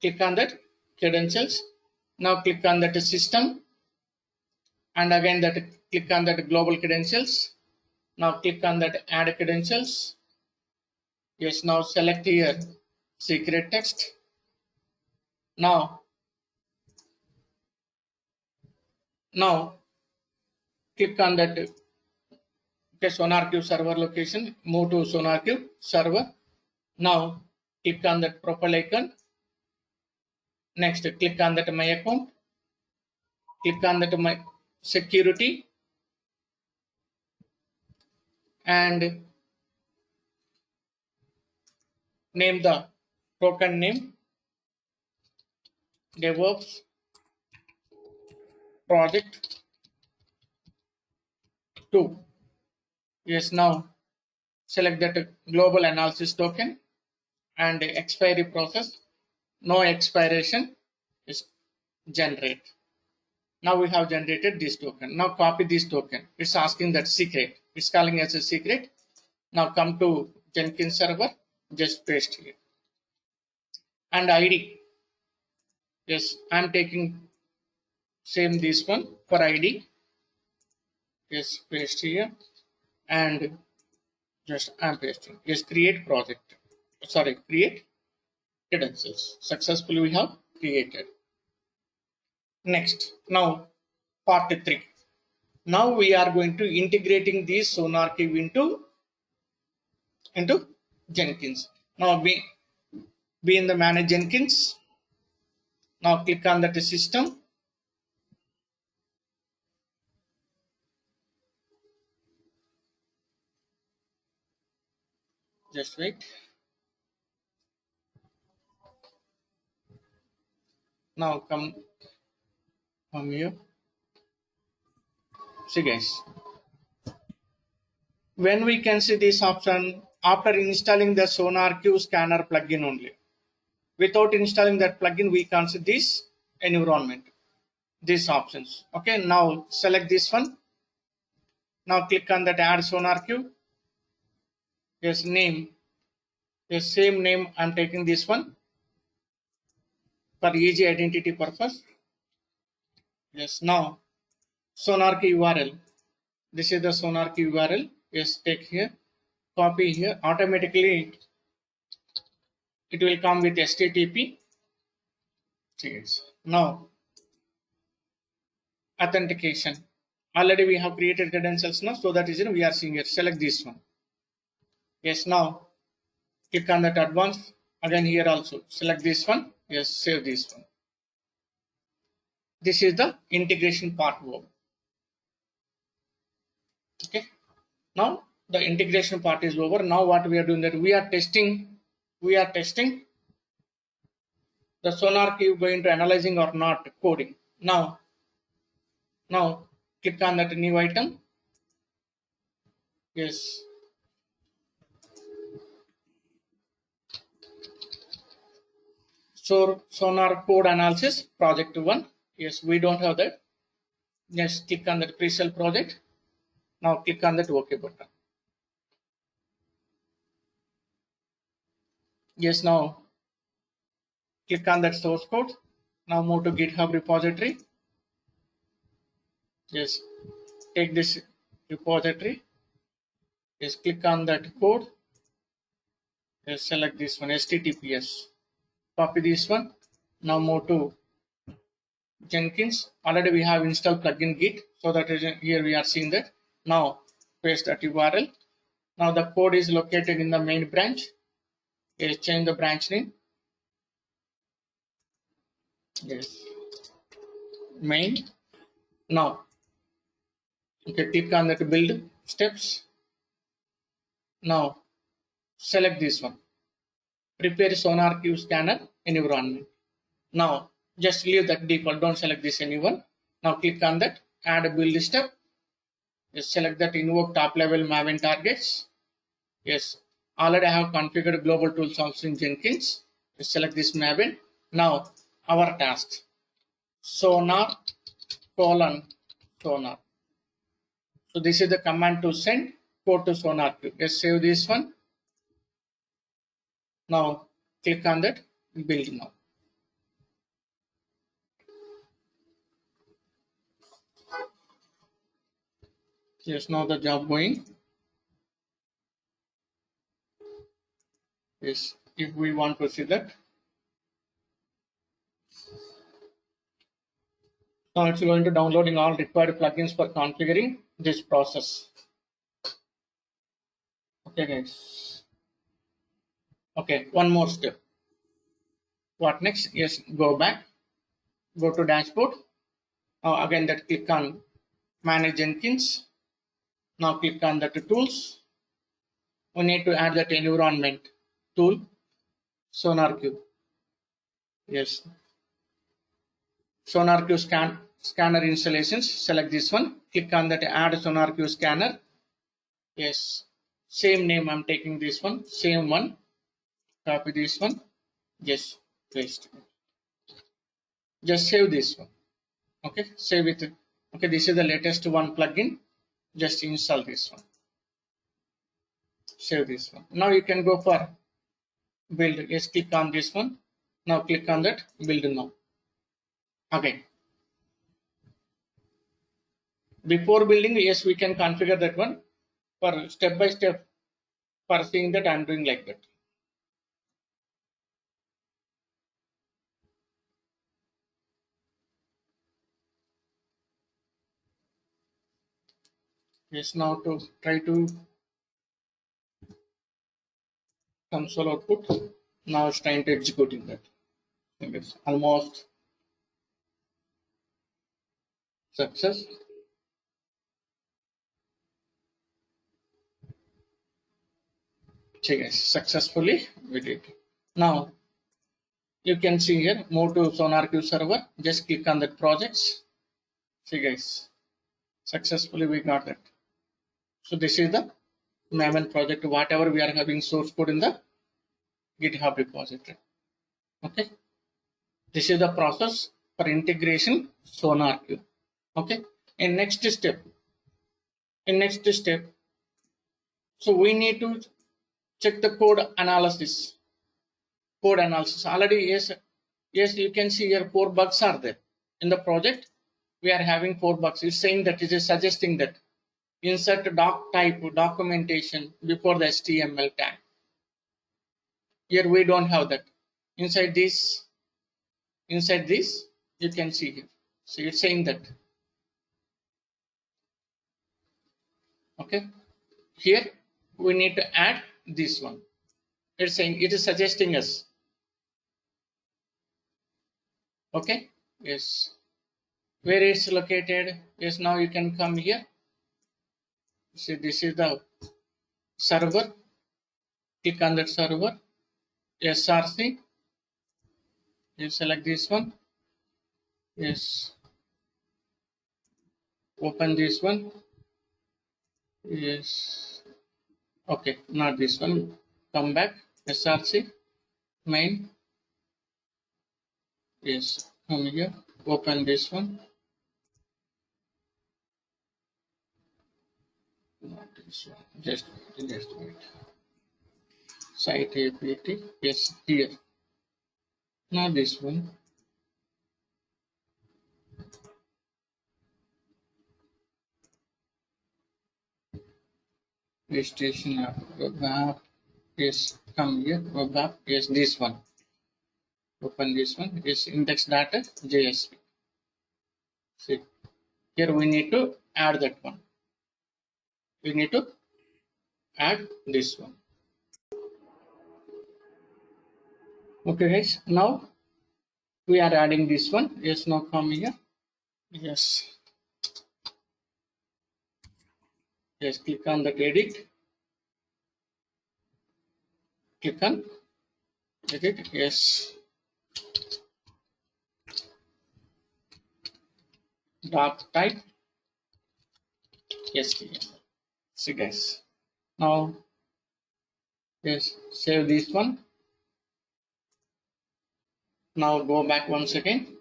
Click on that credentials. Now click on that system, and again that click on that global credentials. Now click on that add credentials. Yes, now select here secret text. Now click on that SonarQube server location. Move to SonarQube server. Now click on that profile icon. Next, click on that my account. Click on that my security, and name the token name DevOps project 2. Yes, now select that global analysis token and expiry process. No expiration is generate. Now we have generated this token. Now copy this token. It's asking that secret. It's calling as a secret. Now come to Jenkins server. Just paste here. And ID. Yes, I'm taking same this one for ID. Yes, paste here. And just I'm pasting. Yes, create project. Sorry, create credentials. Successfully we have created. Next, now part 3. Now we are going to integrating this SonarQube into Jenkins. Now be in the manage Jenkins. Now click on that system. Just wait. Now come here. See guys, when we can see this option after installing the SonarQube scanner plugin only. Without installing that plugin, we can see this environment, these options. Okay, now select this one. Now click on that add SonarQube. Yes, name. Yes, same name. I'm taking this one for easy identity purpose. Yes, now SonarQube URL. This is the SonarQube URL. Yes, take here, copy here. Automatically, it will come with HTTP. Yes. Now, authentication. Already we have created credentials now, so that is we are seeing here. Select this one. Yes, now click on that advanced. Again here also select this one. Yes, save this one. This is the integration part over. Okay. Now the integration part is over. Now what we are doing that we are testing the SonarQube going to analyzing or not coding. Now click on that new item. Yes. So Sonar code analysis project 1. Yes, we don't have that. Just click on that pre-sale project. Now click on that OK button. Yes, now click on that source code. Now move to GitHub repository. Yes, take this repository. Yes, click on that code. Yes, select this one, HTTPS. Copy this one. Now move to Jenkins. Already we have installed plugin Git, so that is here we are seeing that. Now paste that URL. Now the code is located in the main branch. Yes, change the branch name. Yes, main. Now, okay, click on that build steps. Now select this one. Prepare SonarQube scanner environment. Now just leave that default. Don't select this anyone. Now click on that add a build step. Just select that invoke top level Maven targets. Yes, already I have configured global tools also in Jenkins. Just select this Maven. Now our task sonar : sonar. So this is the command to send code to SonarQube. Just save this one. Now click on that build now. Yes, now the job going. Yes, if we want to see that. Now it's going to downloading all required plugins for configuring this process. Okay, guys. Okay, one more step. What next? Yes, go back, go to dashboard. Again, that click on manage Jenkins. Now click on that tools. We need to add that environment tool, SonarQube. Yes, SonarQube scanner installations. Select this one. Click on that add SonarQube scanner. Yes, same name. I'm taking this one. Same one. Copy this one. Just paste. Just save this one. Okay, save it. Okay, this is the latest one plugin. Just install this one. Save this one. Now you can go for build. Yes, click on this one. Now click on that build now. Okay. Before building, yes, we can configure that one. For step by step, for seeing that I'm doing like that. Yes, now to try to console output. Now it's trying to executing that. It's almost success. See guys, successfully we did. Now you can see here, move to SonarQube server. Just click on that projects. See guys, successfully we got that. So this is the Maven project. Whatever we are having source code in the GitHub repository. Okay, this is the process for integration SonarQube. Okay, in next step, so we need to check the code analysis. Already, yes, you can see here 4 bugs are there in the project. We are having 4 bugs. It's saying that it is suggesting that insert doc type documentation before the HTML tag. Here we don't have that. Inside this, you can see here. So it's saying that. Okay, here we need to add this one. It's saying it is suggesting us. Okay, yes. Where it's located? Yes, now you can come here. See, this is the server. Click on that server. SRC. You select this one. Yes. Open this one. Yes. Okay, not this one. Come back. SRC. Main. Yes. Come here. Open this one. Not this one. Just wait. Site APT. Yes, here. Not this one. Registration app. Web app. Yes, come here. Web app. Yes, this one. Open this one. Yes, index data JSP. See, here we need to add that one. We need to add this one. Okay, guys. Now we are adding this one. Yes, now come here. Yes. Yes, click on that edit. Click on edit. Yes. Dot type. Yes. See, guys. Now, yes, save this one. Now go back once again.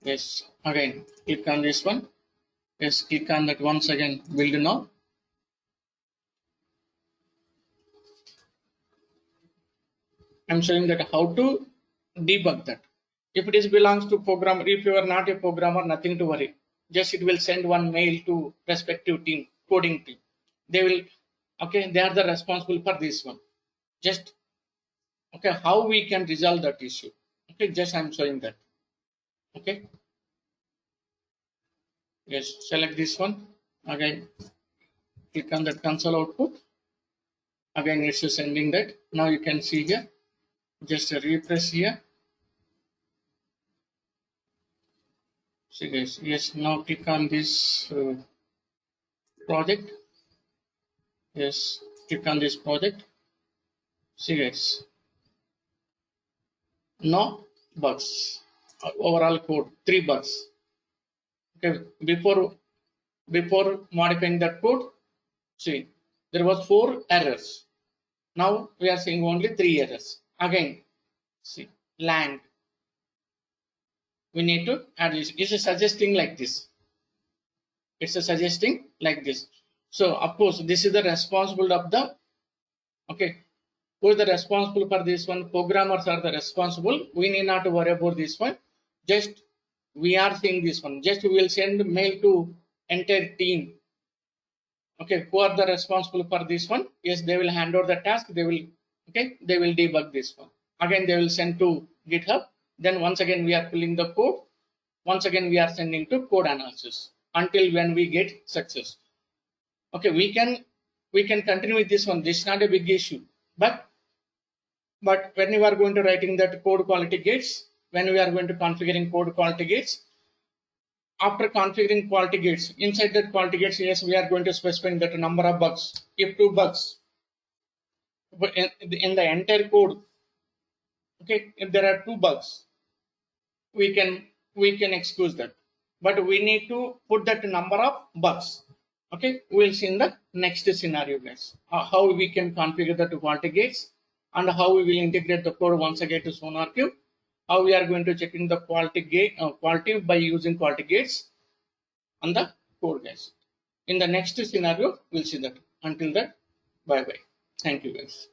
Yes, again click on this one. Yes, click on that once again. Build now. I'm showing that how to debug that. If it is belongs to programmer, if you are not a programmer, nothing to worry. just it will send one mail to respective team, coding team. They will, okay, they are the responsible for this one. Just, okay, how we can resolve that issue. Okay, just I'm showing that. Okay, yes, select this one. Again, click on that console output. Again, it's sending that. Now you can see here. Just refresh here. See guys, yes, now click on this project. Yes, click on this project. See guys, no bugs. Overall code, 3 bugs. Okay, before modifying that code, see, there was 4 errors. Now we are seeing only 3 errors. Again, see, land. We need to add this. It's suggesting like this. It's suggesting like this. So of course, this is the responsible of the, okay, who is the responsible for this one? Programmers are the responsible. We need not to worry about this one. Just we are seeing this one. Just we will send mail to entire team. Okay, who are the responsible for this one? Yes, they will hand over the task. They will, okay, they will debug this one. Again, they will send to GitHub. Then once again we are filling the code. Once again we are sending to code analysis until when we get success. Okay, we can continue with this one. This is not a big issue, but when you are going to writing that code quality gates, when we are going to configuring code quality gates, after configuring quality gates, inside that quality gates, yes, we are going to specify that number of bugs. If 2 bugs, but in the entire code, okay, if there are 2 bugs, we can excuse that, but we need to put that number of bugs. Okay, we'll see in the next scenario, guys, how we can configure the quality gates and how we will integrate the code once again to SonarQube. How we are going to checking the quality by using quality gates on the code, guys. In the next scenario, we'll see that. Until that, bye bye. Thank you, guys.